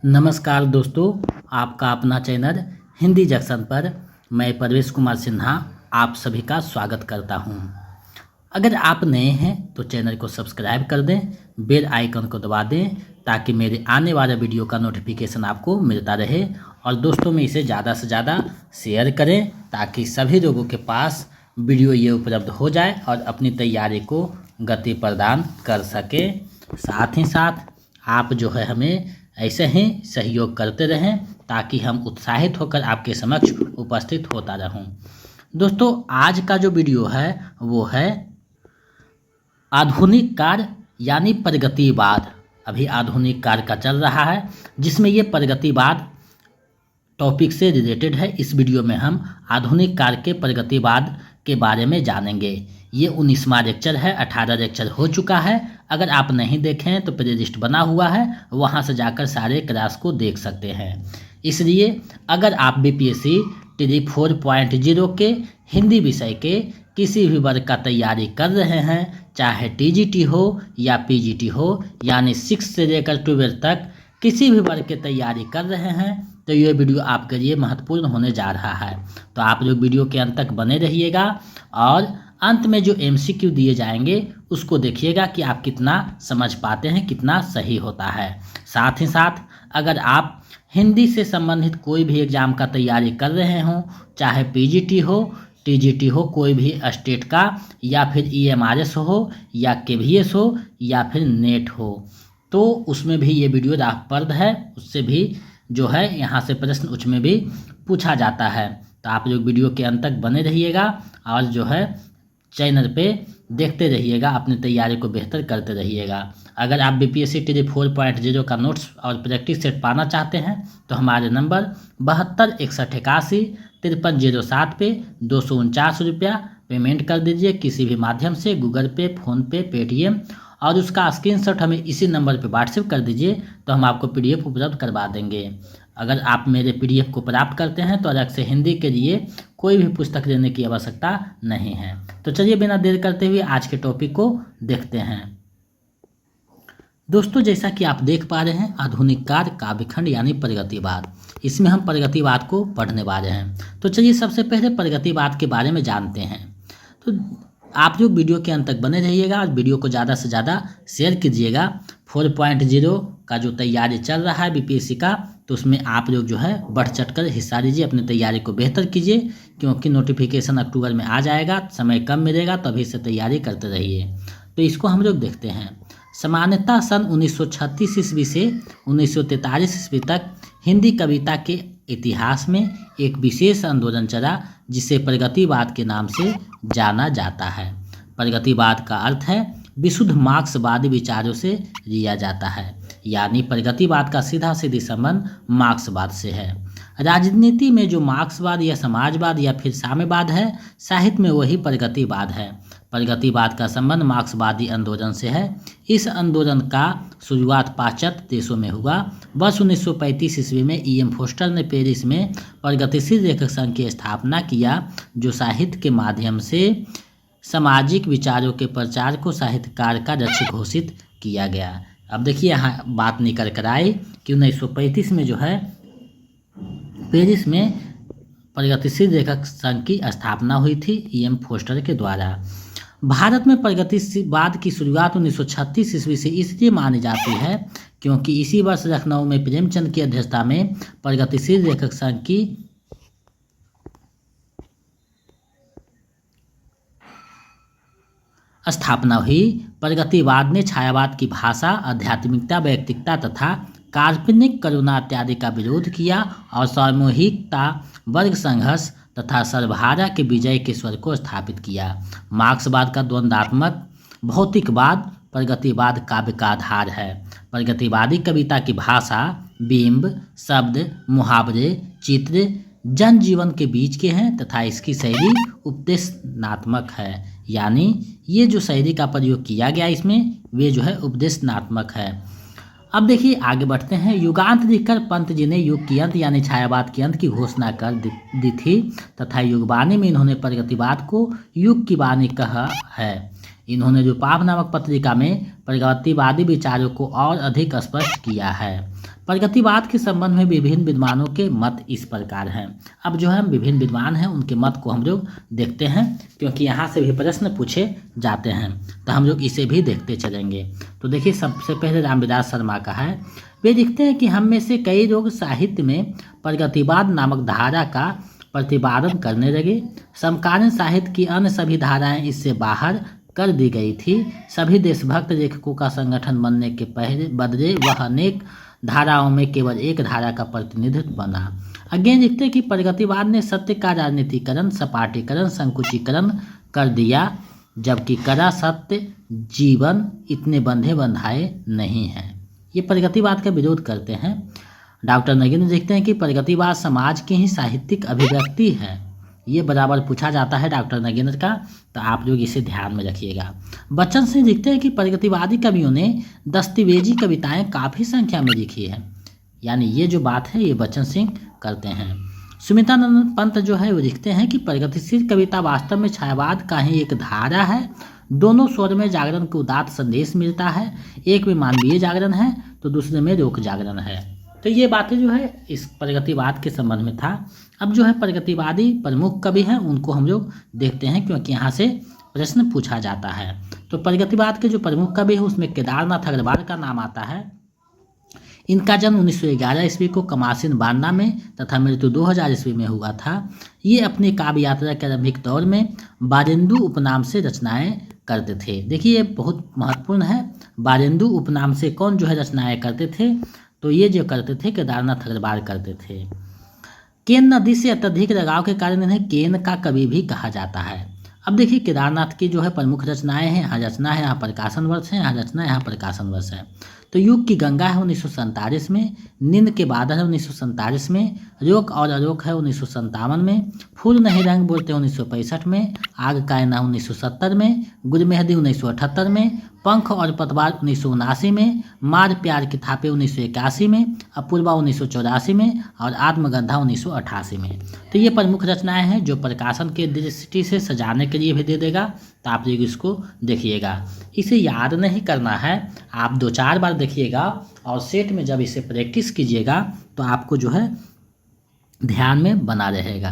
नमस्कार दोस्तों, आपका अपना चैनल हिंदी जंक्शन पर मैं परवेश कुमार सिन्हा आप सभी का स्वागत करता हूं। अगर आप नए हैं तो चैनल को सब्सक्राइब कर दें, बेल आइकन को दबा दें ताकि मेरे आने वाले वीडियो का नोटिफिकेशन आपको मिलता रहे। और दोस्तों में इसे ज़्यादा से ज़्यादा शेयर करें ताकि सभी लोगों के पास वीडियो ये उपलब्ध हो जाए और अपनी तैयारी को गति प्रदान कर सके। साथ ही साथ आप जो है हमें ऐसे ही सहयोग करते रहें ताकि हम उत्साहित होकर आपके समक्ष उपस्थित होता रहूं। दोस्तों, आज का जो वीडियो है वो है आधुनिक कार यानी प्रगतिवाद। अभी आधुनिक कार का चल रहा है जिसमें ये प्रगतिवाद टॉपिक से रिलेटेड है। इस वीडियो में हम आधुनिक कार के प्रगतिवाद के बारे में जानेंगे। ये 19वां लेक्चर है, 18 लेक्चर हो चुका है। अगर आप नहीं देखें तो प्लेलिस्ट बना हुआ है, वहाँ से जाकर सारे क्लास को देख सकते हैं। इसलिए अगर आप बीपीएससी टी 4.0 के हिंदी विषय के किसी भी वर्ग का तैयारी कर रहे हैं, चाहे टीजीटी हो या पीजीटी हो, यानी 6 से लेकर 12 तक किसी भी वर्ग की तैयारी कर रहे हैं तो ये वीडियो आपके लिए महत्वपूर्ण होने जा रहा है। तो आप लोग वीडियो के अंत तक बने रहिएगा और अंत में जो एमसीक्यू दिए जाएंगे उसको देखिएगा कि आप कितना समझ पाते हैं, कितना सही होता है। साथ ही साथ अगर आप हिंदी से संबंधित कोई भी एग्ज़ाम का तैयारी कर रहे हों, चाहे पीजीटी हो, टीजीटी हो, कोई भी स्टेट का, या फिर ईएमआरएस हो, या केवीएस हो, या फिर नेट हो, तो उसमें भी ये वीडियो राहपर्द है। उससे भी जो है यहाँ से प्रश्न उसमें भी पूछा जाता है। तो आप लोग वीडियो के अंत तक बने रहिएगा और जो है चैनल पे देखते रहिएगा, अपनी तैयारी को बेहतर करते रहिएगा। अगर आप बीपीएससी टी 4.0 का नोट्स और प्रैक्टिस सेट पाना चाहते हैं तो हमारे नंबर 72 61 81 5307 पे 249 रुपया पेमेंट कर दीजिए किसी भी माध्यम से, गूगल पे, फ़ोनपे, पेटीएम, और उसका स्क्रीनशॉट हमें इसी नंबर पे व्हाट्सएप कर दीजिए तो हम आपको पीडीएफ उपलब्ध करवा देंगे। अगर आप मेरे पीडीएफ को प्राप्त करते हैं तो अलग से हिंदी के लिए कोई भी पुस्तक लेने की आवश्यकता नहीं है। तो चलिए बिना देर करते हुए आज के टॉपिक को देखते हैं। दोस्तों, जैसा कि आप देख पा रहे हैं, आधुनिक कार काव्यखंड यानी प्रगतिवाद, इसमें हम प्रगतिवाद को पढ़ने वाले हैं। तो चलिए सबसे पहले प्रगतिवाद के बारे में जानते हैं। तो आप लोग वीडियो के अंत तक बने रहिएगा और वीडियो को ज़्यादा से ज़्यादा शेयर कीजिएगा। 4.0 का जो तैयारी चल रहा है बीपीएससी का, तो उसमें आप लोग जो है बढ़ चढ़ कर हिस्सा लीजिए, अपनी तैयारी को बेहतर कीजिए, क्योंकि नोटिफिकेशन अक्टूबर में आ जाएगा, समय कम मिलेगा, तो अभी से तैयारी करते रहिए। तो इसको हम लोग देखते हैं। सामान्यतः सन 1936 ईस्वी से 1943 ईस्वी तक हिंदी कविता के इतिहास में एक विशेष आंदोलन चला जिसे प्रगतिवाद के नाम से जाना जाता है। प्रगतिवाद का अर्थ है विशुद्ध मार्क्सवादी विचारों से लिया जाता है, यानी प्रगतिवाद का सीधा सीधी संबंध मार्क्सवाद से है। राजनीति में जो मार्क्सवाद या समाजवाद या फिर साम्यवाद है, साहित्य में वही प्रगतिवाद है। प्रगतिवाद का संबंध मार्क्सवादी आंदोलन से है। इस आंदोलन का शुरुआत पाश्चात्य देशों में हुआ। वर्ष 1935 ईस्वी में ईएम फोस्टर ने पेरिस में प्रगतिशील लेखक संघ की स्थापना किया, जो साहित्य के माध्यम से सामाजिक विचारों के प्रचार को साहित्यकार का लक्ष्य घोषित किया गया। अब देखिए यहाँ बात निकल कर आई कि 1935 में जो है पेरिस में प्रगतिशील लेखक संघ की स्थापना हुई थी ईएम फोस्टर के द्वारा। भारत में प्रगतिवाद की शुरुआत 1936 ईस्वी से इसलिए मानी जाती है क्योंकि इसी वर्ष लखनऊ में प्रेमचंद की अध्यक्षता में प्रगतिशील लेखक संघ की स्थापना हुई। प्रगतिवाद ने छायावाद की भाषा, आध्यात्मिकता, व्यक्तिकता तथा काल्पनिक करुणा इत्यादि का विरोध किया और सामूहिकता, वर्ग संघर्ष तथा सर्वहारा के विजय के स्वर को स्थापित किया। मार्क्सवाद का द्वंद्वात्मक भौतिकवाद प्रगतिवाद काव्य का आधार है। प्रगतिवादी कविता की भाषा बिंब, शब्द, मुहावरे, चित्र जनजीवन के बीच के हैं तथा इसकी शैली उपदेशनात्मक है, यानी ये जो शैली का प्रयोग किया गया इसमें वे जो है उपदेशनात्मक है। अब देखिए आगे बढ़ते हैं। युगांत लिखकर पंत जी ने युग की अंत यानी छायावाद के अंत की घोषणा कर दी थी तथा युगवाणी में इन्होंने प्रगतिवाद को युग की वाणी कहा है। इन्होंने रूपाभ नामक पत्रिका में प्रगतिवादी विचारों को और अधिक स्पष्ट किया है। प्रगतिवाद के संबंध में विभिन्न विद्वानों के मत इस प्रकार हैं। अब जो है हम विभिन्न विद्वान हैं उनके मत को हम लोग देखते हैं, क्योंकि यहाँ से भी प्रश्न पूछे जाते हैं, तो हम लोग इसे भी देखते चलेंगे। तो देखिए, सबसे पहले रामविलास शर्मा का है। वे लिखते हैं कि हम में से कई लोग साहित्य में प्रगतिवाद नामक धारा का प्रतिपादन करने लगे। समकालीन साहित्य की अन्य सभी धाराएं इससे बाहर कर दी गई थी। सभी देशभक्त लेखकों का संगठन बनने के पहले बदले वह अनेक धाराओं में केवल एक धारा का प्रतिनिधित्व बना। अगेन लिखते हैं कि प्रगतिवाद ने सत्य का राजनीतिकरण, सपाटीकरण, संकुचीकरण कर दिया, जबकि कड़ा सत्य जीवन इतने बंधे बंधाए नहीं हैं। ये प्रगतिवाद का विरोध करते हैं। डॉक्टर नगीन लिखते हैं कि प्रगतिवाद समाज की ही साहित्यिक अभिव्यक्ति है। ये बराबर पूछा जाता है डॉक्टर नगीनर का, तो आप लोग इसे ध्यान में रखिएगा। बच्चन सिंह लिखते हैं कि प्रगतिवादी कवियों ने दस्तावेजी कविताएं काफ़ी संख्या में लिखी है। यानी ये जो बात है ये बच्चन सिंह करते हैं। सुमित्रानंद पंत जो है वो लिखते हैं कि प्रगतिशील कविता वास्तव में छायावाद का ही एक धारा है। दोनों स्वर में जागरण को उदात्त संदेश मिलता है। एक में मानवीय जागरण है तो दूसरे में लोक जागरण है। तो ये बातें जो है इस प्रगतिवाद के संबंध में था। अब जो है प्रगतिवादी प्रमुख कवि हैं उनको हम लोग देखते हैं, क्योंकि यहाँ से प्रश्न पूछा जाता है। तो प्रगतिवाद के जो प्रमुख कवि हैं उसमें केदारनाथ अग्रवाल का नाम आता है। इनका जन्म 1911 ईस्वी को कमासिन बांदा में तथा मृत्यु 2000 ईस्वी में हुआ था। ये अपनी काव्य यात्रा के आरंभिक दौर में बारेंदु उपनाम से रचनाएं करते थे। देखिए ये बहुत महत्वपूर्ण है। बारेंदु उपनाम से कौन जो है रचनाएं करते थे, तो ये जो करते थे केदारनाथ अग्रवाल करते थे। केन नदी से अत्यधिक लगाव के कारण इन्हें केन का कवि भी कहा जाता है। अब देखिए केदारनाथ की जो है प्रमुख रचनाएं हैं, यहाँ रचना है, यहाँ प्रकाशन वर्ष है, यहाँ रचना है, यहाँ प्रकाशन वर्ष है। तो युग की गंगा है 1947 में, नींद के बादल है 1947 में, रोक और अरोक है 1957 में, फूल नहीं रंग बोलते 1965 में, आग का आईना 1970 में, गुल मेहंदी 1978 में, पंख और पतवार 1979 में, मार प्यार की थापे 1981 में, अपूर्वा 1984 में और आत्मगंधा 1988 में। तो ये प्रमुख रचनाएं हैं जो प्रकाशन के दृष्टि से सजाने के लिए भी दे देगा, तो आप लोग इसको देखिएगा। इसे याद नहीं करना है, आप 2-4 बार देखिएगा और सेट में जब इसे प्रैक्टिस कीजिएगा तो आपको जो है ध्यान में बना रहेगा।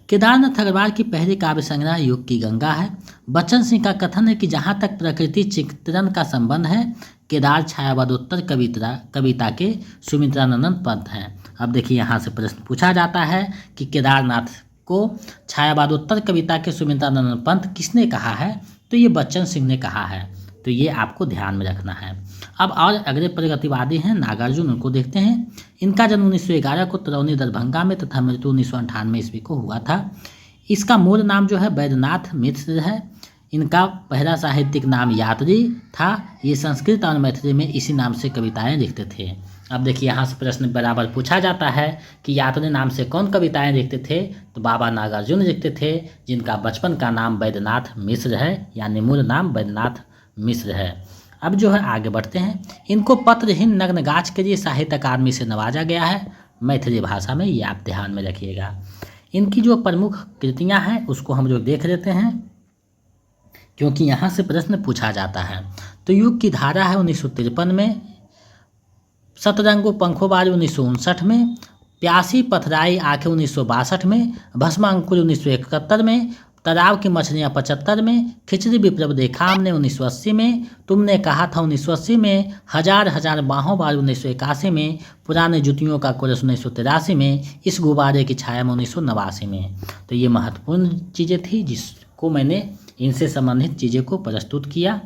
केदारनाथ अग्रवाल की पहली काव्य संग्रह युग की गंगा है। बच्चन सिंह का कथन है कि जहाँ तक प्रकृति चित्रण का संबंध है, केदार छायावादोत्तर कविता के सुमित्रानंद पंत हैं। अब देखिए यहाँ से प्रश्न पूछा जाता है कि केदारनाथ को छायावादोत्तर कविता के सुमित्रानंद पंत किसने कहा है, तो ये बच्चन सिंह ने कहा है। तो ये आपको ध्यान में रखना है। अब और अगले प्रगतिवादी हैं नागार्जुन, उनको देखते हैं। इनका जन्म 1911 को तरौनी दरभंगा में तथा मृत्यु 1998 ईस्वी को हुआ था। इसका मूल नाम जो है वैद्यनाथ मिश्र है। इनका पहला साहित्यिक नाम यात्री था। ये संस्कृत और मैथिली में इसी नाम से कविताएं लिखते थे। अब देखिए यहाँ से प्रश्न बराबर पूछा जाता है कि यात्री नाम से कौन कविताएं लिखते थे, तो बाबा नागार्जुन लिखते थे, जिनका बचपन का नाम वैद्यनाथ मिश्र है, यानी मूल नाम वैद्यनाथ मिश्र है। अब जो है आगे बढ़ते हैं। इनको पत्रहीन नग्नगाछ के लिए साहित्य अकादमी से नवाजा गया है मैथिली भाषा में, ये आप ध्यान में रखिएगा। इनकी जो प्रमुख कृतियां हैं उसको हम लोग देख लेते हैं, क्योंकि यहाँ से प्रश्न पूछा जाता है। तो युग की धारा है 1953 में, सतरंगो पंखोबारी 1959 में, प्यासी पथराई आंखें 1962 में, भस्मांकुर 1971 में, तालाब की मछलियाँ 75 में, खिचड़ी विप्लव देखाम ने 1980 में, तुमने कहा था 1980 में, हजार हजार बाहों बार 1981 में, पुराने जूतियों का कोरस 1983 में, इस गुब्बारे की छाया में 1989 में। तो ये महत्वपूर्ण चीज़ें थी जिसको मैंने इनसे संबंधित चीज़ें को प्रस्तुत किया।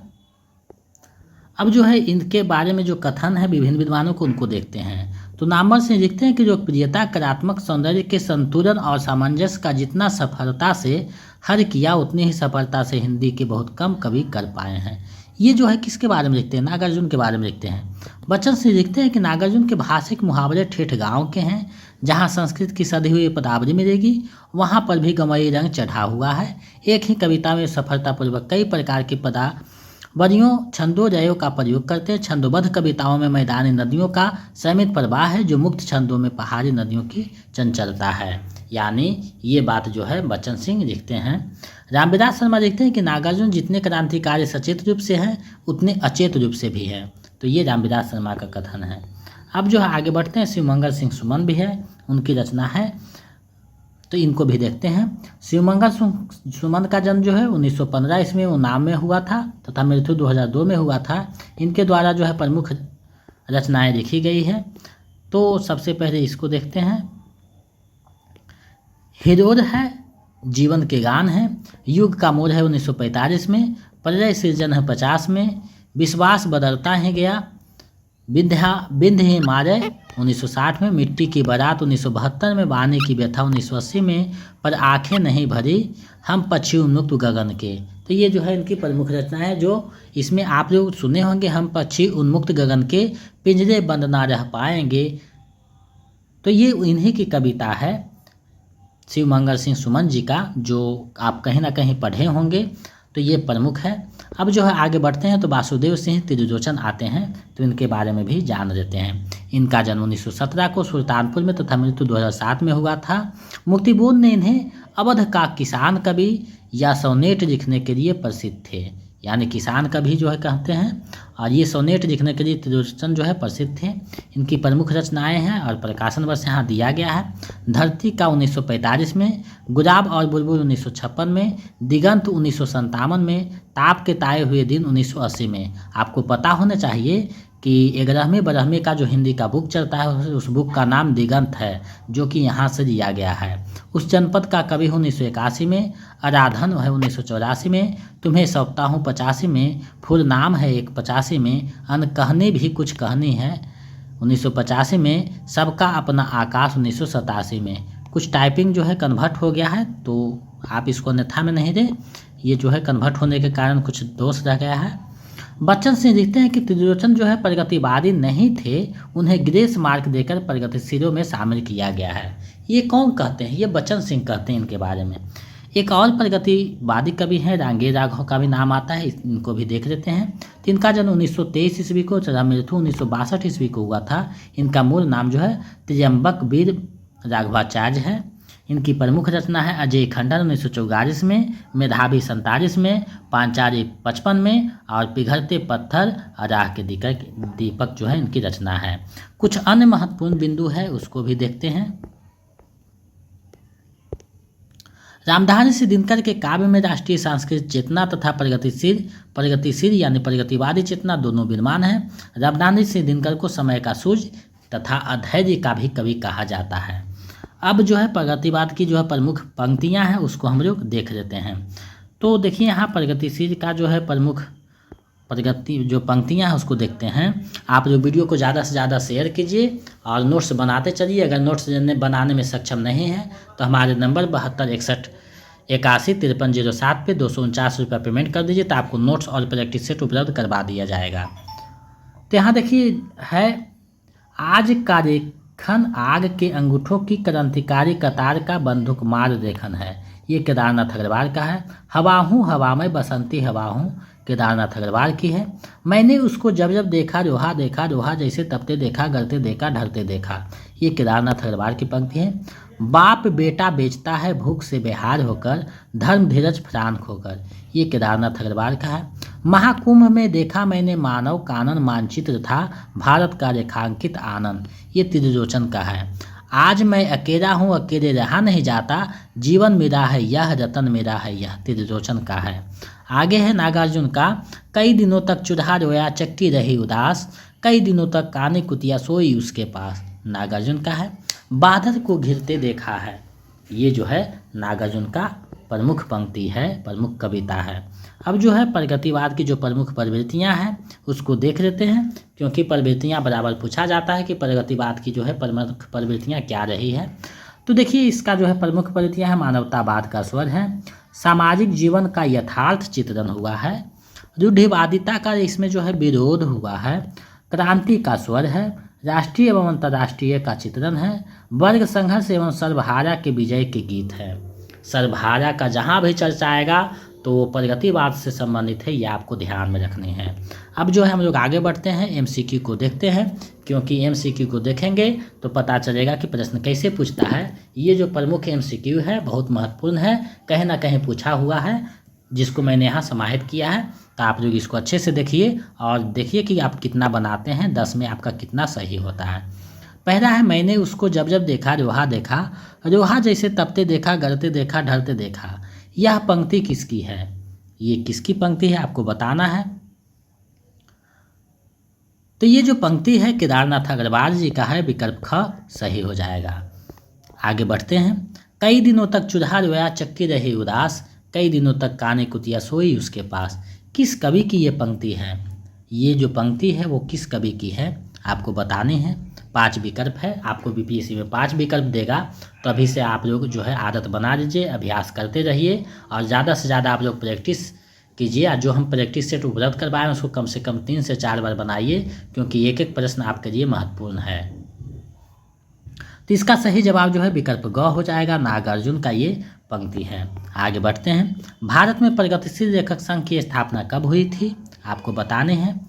अब जो है इनके बारे में जो कथन है विभिन्न विद्वानों को, उनको देखते हैं। तो नामवर से लिखते हैं कि जो प्रियता, कलात्मक सौंदर्य के संतुलन और सामंजस्य का जितना सफलता से हर किया, उतनी ही सफलता से हिंदी के बहुत कम कवि कर पाए हैं। ये जो है किसके बारे में लिखते हैं, नागार्जुन के बारे में लिखते हैं। बच्चन से लिखते हैं कि नागार्जुन के भाषिक मुहावरे ठेठ गाँव के हैं। जहाँ संस्कृत की सधी हुई पदावली मिलेगी वहाँ पर भी गमई रंग चढ़ा हुआ है। एक ही कविता में सफलतापूर्वक कई प्रकार की पदावलियों, छंदोजयों का प्रयोग करते हैं। छंदोबद्ध कविताओं में मैदानी नदियों का संयमित प्रवाह है, जो मुक्त छंदों में पहाड़ी नदियों की चंचलता है। यानी ये बात जो है बच्चन सिंह लिखते हैं। रामविलास शर्मा लिखते हैं कि नागार्जुन जितने क्रांतिकारी सचेत रूप से हैं उतने अचेत रूप से भी हैं। तो ये रामविलास शर्मा का कथन है। अब जो है आगे बढ़ते हैं, शिवमंगल सिंह सुमन भी है, उनकी रचना है, तो इनको भी देखते हैं। शिवमंगल सुमन का जन्म जो है 1915 ईस्वी में उन्नाव में हुआ था तथा मृत्यु 2002 में हुआ था। इनके द्वारा जो है प्रमुख रचनाएं लिखी गई है। तो सबसे पहले इसको देखते हैं। हिरोर है, जीवन के गान है, युग का मोड़ है 1945 में, प्रलय सृजन है 50 में, विश्वास बदलता है गया, बिंध हिमालय 1960 में, मिट्टी की बारात 1972 में, वाणी की व्यथा 1980 में, पर आंखें नहीं भरी, हम पक्षी उन्मुक्त गगन के। तो ये जो है इनकी प्रमुख रचना है, जो इसमें आप लोग सुने होंगे, हम पक्षी उन्मुक्त गगन के, पिंजरे बंद ना रह पाएंगे। तो ये इन्हीं की कविता है, शिवमंगल सिंह सुमन जी का, जो आप कहीं ना कहीं पढ़े होंगे। तो ये प्रमुख है। अब जो है आगे बढ़ते हैं, तो वासुदेव सिंह त्रिलोचन आते हैं, तो इनके बारे में भी जान लेते हैं। इनका जन्म 1917 को सुल्तानपुर में तथा मृत्यु 2007 में हुआ था। मुक्तिबोध ने इन्हें अवध का किसान कवि या सोनेट लिखने के लिए प्रसिद्ध थे, यानी किसान कवि जो है कहते हैं, और ये सोनेट लिखने के लिए त्रिलोचन जो है प्रसिद्ध थे। इनकी प्रमुख रचनाएं हैं और प्रकाशन वर्ष यहाँ दिया गया है। धरती का 1945 में, गुलाब और बुलबुल 1956 में, दिगंत 1957 में, ताप के ताए हुए दिन 1980 में। आपको पता होना चाहिए कि 11वीं 12वीं का जो हिंदी का बुक चलता है, उस बुक का नाम दिगंत है, जो कि यहाँ से लिया गया है। उस जनपद का कवि 1981 में, आराधन है 1984 में, तुम्हें सौंपता हूँ 85 में, फुल नाम है एक 85 में, अनकहनी भी कुछ कहनी है 1985 में, सबका अपना आकाश 1987 में। कुछ टाइपिंग जो है कन्वर्ट हो गया है, तो आप इसको अन्यथा में नहीं दें, ये जो है कन्वर्ट होने के कारण कुछ दोष रह गया है। बच्चन सिंह लिखते हैं कि त्रिलोचन जो है प्रगतिवादी नहीं थे, उन्हें ग्रेस मार्क देकर प्रगतिशीलों में शामिल किया गया है। ये कौन कहते हैं? ये बच्चन सिंह कहते हैं इनके बारे में। एक और प्रगतिवादी कवि हैं, रांगे राघव का भी नाम आता है, इनको भी देख लेते हैं। तो इनका जन्म 1923 ईस्वी को तथा मृत्यु 1962 ईस्वी को हुआ था। इनका मूल नाम जो है त्र्यंबक वीर राघवाचार्य है। इनकी प्रमुख रचना है अजय खंडन 1944 में, मेधावी 47 में, पांचाली 55 में, और पिघलते पत्थर राह के दीपक जो है इनकी रचना है। कुछ अन्य महत्वपूर्ण बिंदु है, उसको भी देखते हैं। रामधारी सिंह दिनकर के काव्य में राष्ट्रीय सांस्कृतिक चेतना तथा प्रगतिशील यानी प्रगतिवादी चेतना दोनों विद्यमान है। रामधारी सिंह दिनकर को समय का सूर्य तथा अधैर्य का भी कवि कहा जाता है। अब जो है प्रगतिवाद की जो है प्रमुख पंक्तियां हैं, उसको हम लोग देख लेते हैं। तो देखिए यहाँ प्रगतिशील का जो है प्रमुख जो पंक्तियां हैं उसको देखते हैं। आप जो वीडियो को ज़्यादा से ज़्यादा शेयर कीजिए और नोट्स बनाते चलिए। अगर नोट्स बनाने में सक्षम नहीं है तो हमारे नंबर 7261815307 पे 249 रुपये पेमेंट कर दीजिए, तो आपको नोट्स और प्रैक्टिस सेट उपलब्ध करवा दिया जाएगा। तो यहाँ देखिए है, आज का रेखन आग के अंगूठों की क्रांतिकारी कतार का बंदूक मार देखन है। ये केदारनाथ अग्रवाल का है। हवा हूँ हवा में बसंती हवा हूँ, केदारनाथ अग्रवाल की है। मैंने उसको जब जब देखा रोहा जैसे तपते देखा, गलते देखा, ढलते देखा। ये केदारनाथ अग्रवाल की पंक्ति है। बाप बेटा बेचता है भूख से बेहाल होकर, धर्म धीरज फ्रांक होकर। ये केदारनाथ अग्रवाल का है। महाकुंभ में देखा मैंने मानव कानन मानचित्र था, भारत का रेखांकित आनंद। ये त्रिलोचन का है। आज मैं अकेला हूँ अकेले रहा नहीं जाता, जीवन मेरा है यह रतन मेरा है यह। त्रिलोचन का है। आगे है नागार्जुन का। कई दिनों तक चूल्हा रोया चक्की रही उदास, कई दिनों तक कानी कुतिया सोई उसके पास। नागार्जुन का है। बादल को घिरते देखा है। ये जो है नागार्जुन का प्रमुख पंक्ति है, प्रमुख कविता है। अब जो है प्रगतिवाद की जो प्रमुख प्रवृत्तियां हैं उसको देख लेते हैं, क्योंकि प्रवृत्तियां बराबर पूछा जाता है कि प्रगतिवाद की जो है प्रमुख प्रवृत्तियां क्या रही है। तो देखिए इसका जो है प्रमुख प्रवृत्तियां है, मानवतावाद का स्वर है, सामाजिक जीवन का यथार्थ चित्रण हुआ है, रूढ़िवादिता का इसमें जो है विरोध हुआ है, क्रांति का स्वर है, राष्ट्रीय एवं अंतर्राष्ट्रीय का चित्रण है, वर्ग संघर्ष एवं सर्वहारा के विजय के गीत है। सर्वहारा का जहाँ भी चर्चा आएगा तो वो प्रगतिवाद से संबंधित है, ये आपको ध्यान में रखनी है। अब जो है हम लोग आगे बढ़ते हैं, एमसीक्यू को देखते हैं, क्योंकि एमसीक्यू को देखेंगे तो पता चलेगा कि प्रश्न कैसे पूछता है। ये जो प्रमुख एमसीक्यू है बहुत महत्वपूर्ण है, कहीं ना कहीं पूछा हुआ है, जिसको मैंने यहाँ समाहित किया है। तो आप लोग इसको अच्छे से देखिए और देखिए कि आप कितना बनाते हैं, 10 में आपका कितना सही होता है। पहला है, मैंने उसको जब जब देखा रोहा देखा, रोहा जैसे तपते देखा, गलते देखा, ढलते देखा। यह पंक्ति किसकी है? ये किसकी पंक्ति है आपको बताना है। तो ये जो पंक्ति है केदारनाथ अग्रवाल जी का है, विकल्प ख सही हो जाएगा। आगे बढ़ते हैं। कई दिनों तक चूल्हा रोया, चक्की रही उदास, कई दिनों तक काने कुतिया सोई उसके पास। किस कवि की ये पंक्ति है? ये जो पंक्ति है वो किस कवि की है आपको बतानी है। 5 विकल्प है, आपको बीपीएससी में 5 विकल्प देगा। तो अभी से आप लोग जो है आदत बना लीजिए, अभ्यास करते रहिए और ज़्यादा से ज़्यादा आप लोग प्रैक्टिस कीजिए। और जो हम प्रैक्टिस सेट उपलब्ध करवाएं उसको कम से कम 3 से 4 बार बनाइए, क्योंकि एक एक प्रश्न आपके लिए महत्वपूर्ण है। तो इसका सही जवाब जो है विकल्प ग हो जाएगा, नागार्जुन का ये पंक्ति है। आगे बढ़ते हैं। भारत में प्रगतिशील लेखक संघ की स्थापना कब हुई थी आपको बताने हैं।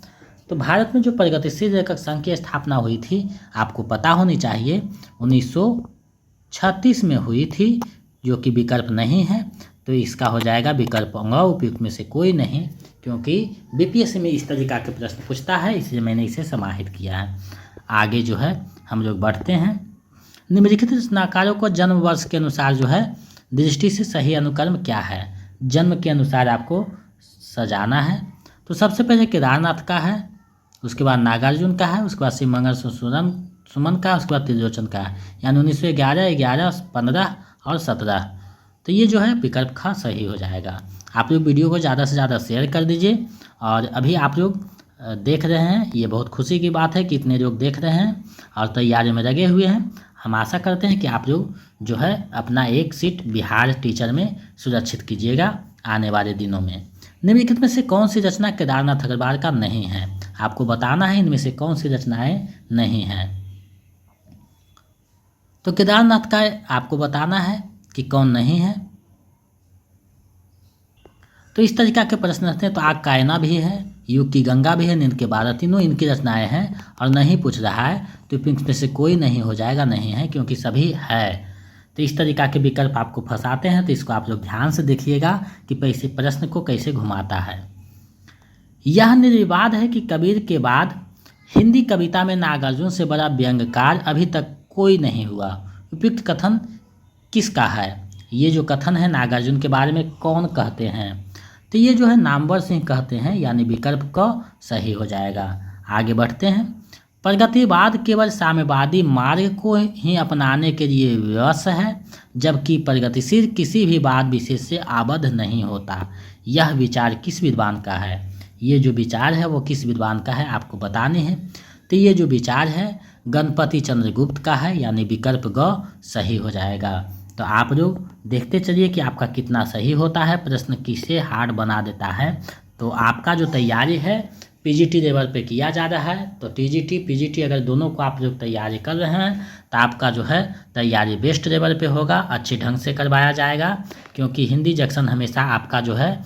तो भारत में जो प्रगतिशील लेखक संघ की स्थापना हुई थी आपको पता होनी चाहिए, 1936 में हुई थी, जो कि विकल्प नहीं है। तो इसका हो जाएगा विकल्प ग, उपयुक्त में से कोई नहीं, क्योंकि बीपीएससी में इस तरीका के प्रश्न पूछता है, इसलिए मैंने इसे समाहित किया है। आगे जो है हम लोग बढ़ते हैं। निम्नलिखित रचनाकारों को जन्म वर्ष के अनुसार जो है दृष्टि से सही अनुक्रम क्या है? जन्म के अनुसार आपको सजाना है। तो सबसे पहले केदारनाथ का है, उसके बाद नागार्जुन का है, उसके बाद शिवमंगल सुमन का, उसके बाद त्रिलोचन का है, यानी 1911, 11, 15 और 17। तो ये जो है विकल्प ख सही हो जाएगा। आप लोग वीडियो को ज़्यादा से ज़्यादा शेयर कर दीजिए। और अभी आप लोग देख रहे हैं, ये बहुत खुशी की बात है कि इतने लोग देख रहे हैं और तैयारी में लगे हुए हैं। हम आशा करते हैं कि आप लोग जो है अपना एक सीट बिहार टीचर में सुरक्षित कीजिएगा आने वाले दिनों में। निम्नलिखित में से कौन सी रचना केदारनाथ अग्रवाल का नहीं है आपको बताना है। इनमें से कौन सी रचनाएं नहीं हैं। तो केदारनाथ का आपको बताना है कि कौन नहीं है। तो इस तरीका के प्रश्न रहते हैं। तो आग का आईना भी है, युग की गंगा भी है, नींद के 12, तीनों इनकी रचनाएं हैं और नहीं पूछ रहा है। तो इनमें से कोई नहीं हो जाएगा, नहीं है, क्योंकि सभी है। तो इस तरीका के विकल्प आपको फंसाते हैं, तो इसको आप लोग ध्यान से देखिएगा कि पैसे प्रश्न को कैसे घुमाता है। यह निर्विवाद है कि कबीर के बाद हिंदी कविता में नागार्जुन से बड़ा व्यंग्यकार अभी तक कोई नहीं हुआ। उपयुक्त कथन किसका है? ये जो कथन है नागार्जुन के बारे में कौन कहते हैं? तो ये जो है नामवर सिंह कहते हैं, यानी विकल्प क सही हो जाएगा। आगे बढ़ते हैं। प्रगतिवाद केवल साम्यवादी मार्ग को ही अपनाने के लिए विवश है, जबकि प्रगतिशील किसी भी वाद विशेष से आबद्ध नहीं होता। यह विचार किस विद्वान का है? ये जो विचार है वो किस विद्वान का है आपको बताने हैं। तो ये जो विचार है गणपति चंद्रगुप्त का है, यानी विकल्प ग सही हो जाएगा। तो आप लोग देखते चलिए कि आपका कितना सही होता है, प्रश्न किसे हार्ड बना देता है। तो आपका जो तैयारी है पीजीटी लेवल पे किया जा रहा है। तो टीजीटी पीजीटी अगर दोनों को आप लोग तैयारी कर रहे हैं तो आपका जो है तैयारी बेस्ट लेवल पे होगा, अच्छे ढंग से करवाया जाएगा, क्योंकि हिंदी जंक्शन हमेशा आपका जो है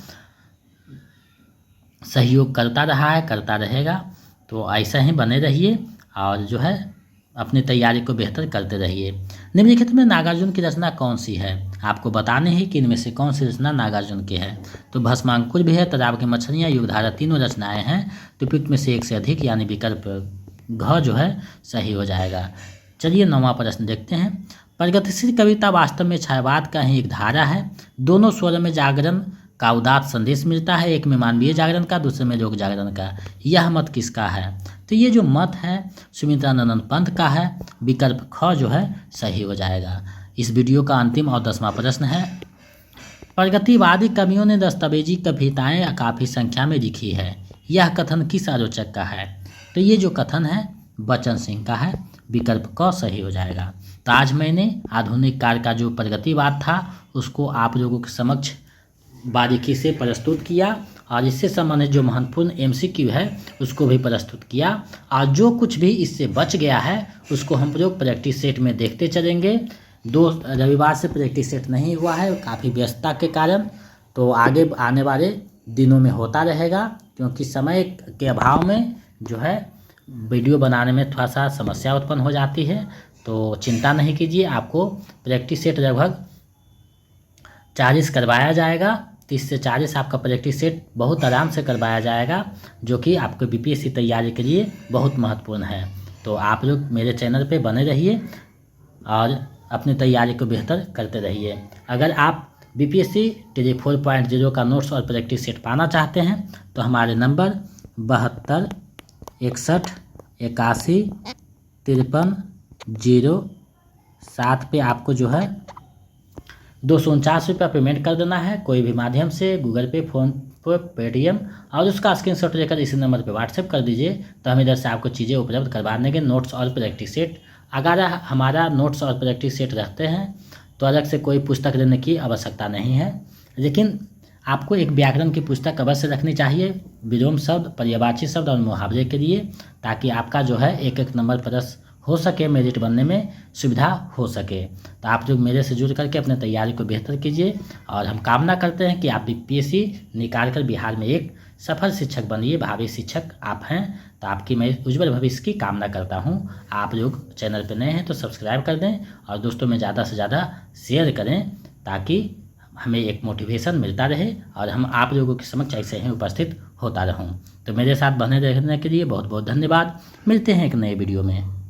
सहयोग करता रहा है, करता रहेगा। तो ऐसा ही बने रहिए और जो है अपनी तैयारी को बेहतर करते रहिए। निम्नलिखित में नागार्जुन की रचना कौन सी है आपको बताने ही कि इनमें से कौन सी रचना नागार्जुन की है। तो भस्मांकुर भी है, तालाब की मछलियाँ, युगधारा, तीनों रचनाएं हैं। तो उपयुक्त में से एक से अधिक, यानी विकल्प घ जो है सही हो जाएगा। चलिए 9वां प्रश्न देखते हैं। प्रगतिशील कविता वास्तव में छायावाद का ही एक धारा है। दोनों स्वर में जागरण का उदात्त संदेश मिलता है, एक में मानवीय जागरण का, दूसरे में लोक जागरण का। यह मत किसका है? तो ये जो मत है सुमित्रानंद पंत का है, विकल्प ख जो है सही हो जाएगा। इस वीडियो का अंतिम और 10वां प्रश्न है। प्रगतिवादी कवियों ने दस्तावेजी कविताएं काफ़ी संख्या में लिखी है, यह कथन किस आलोचक का है? तो ये जो कथन है बच्चन सिंह का है, विकल्प क सही हो जाएगा। तो आज मैंने आधुनिक काल का जो प्रगतिवाद था उसको आप लोगों के समक्ष बारीकी से प्रस्तुत किया और इससे संबंधित जो महत्वपूर्ण एमसीक्यू है उसको भी प्रस्तुत किया। और जो कुछ भी इससे बच गया है उसको हम लोग प्रैक्टिस सेट में देखते चलेंगे। 2 रविवार से प्रैक्टिस सेट नहीं हुआ है काफ़ी व्यस्तता के कारण, तो आगे आने वाले दिनों में होता रहेगा, क्योंकि समय के अभाव में जो है वीडियो बनाने में थोड़ा सा समस्या उत्पन्न हो जाती है। तो चिंता नहीं कीजिए, आपको प्रैक्टिस सेट लगभग 40 करवाया जाएगा 30 से 40 आपका प्रैक्टिस सेट बहुत आराम से करवाया जाएगा, जो कि आपको बीपीएससी तैयारी के लिए बहुत महत्वपूर्ण है। तो आप लोग मेरे चैनल पे बने रहिए और अपनी तैयारी को बेहतर करते रहिए। अगर आप बीपीएससी टीजी 4.0 का नोट्स और प्रैक्टिस सेट पाना चाहते हैं तो हमारे नंबर 72 61 81 53 07 पे आपको जो है 249 रुपया पेमेंट कर देना है, कोई भी माध्यम से, गूगल पे, फ़ोन पे, पेटीएम, और उसका स्क्रीनशॉट लेकर इसी नंबर पे व्हाट्सएप कर दीजिए। तो हम इधर से आपको चीज़ें उपलब्ध करवा देंगे, नोट्स और प्रैक्टिस सेट। अगर हमारा नोट्स और प्रैक्टिस सेट रखते हैं तो अलग से कोई पुस्तक लेने की आवश्यकता नहीं है, लेकिन आपको एक व्याकरण की पुस्तक अवश्य रखनी चाहिए, विलोम शब्द, पर्यायवाची शब्द और मुहावरे के लिए, ताकि आपका जो है एक एक नंबर प्लस हो सके, मेरिट बनने में सुविधा हो सके। तो आप लोग मेरे से जुड़ करके अपने तैयारी को बेहतर कीजिए और हम कामना करते हैं कि आप बीपीएससी निकाल कर बिहार में एक सफल शिक्षक बनिए। भावी शिक्षक आप हैं, तो आपकी मैं उज्जवल भविष्य की कामना करता हूं। आप लोग चैनल पर नए हैं तो सब्सक्राइब कर दें और दोस्तों में ज़्यादा से ज़्यादा शेयर करें, ताकि हमें एक मोटिवेशन मिलता रहे और हम आप लोगों के समक्ष ऐसे ही उपस्थित होता रहूं। तो मेरे साथ बने रहने के लिए बहुत बहुत धन्यवाद। मिलते हैं एक नए वीडियो में।